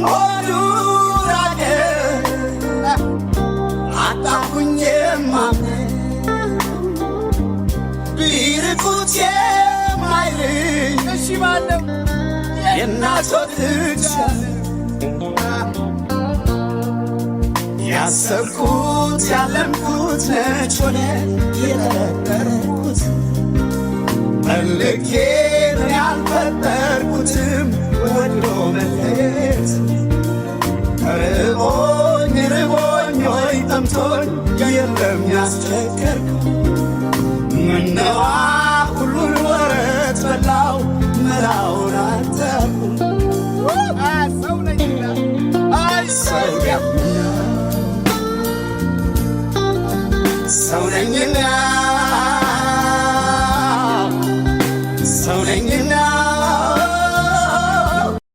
ሆዱራገ አጣሁኝ የማምን ቢርቁት የማይርቅ እሺ ባለው የእናት ወጥቻ ያሰብኩት ያለምኩት ነች ሆነ የጠረጠርኩት መልኬን ያልፈጠርኩትም ወዶ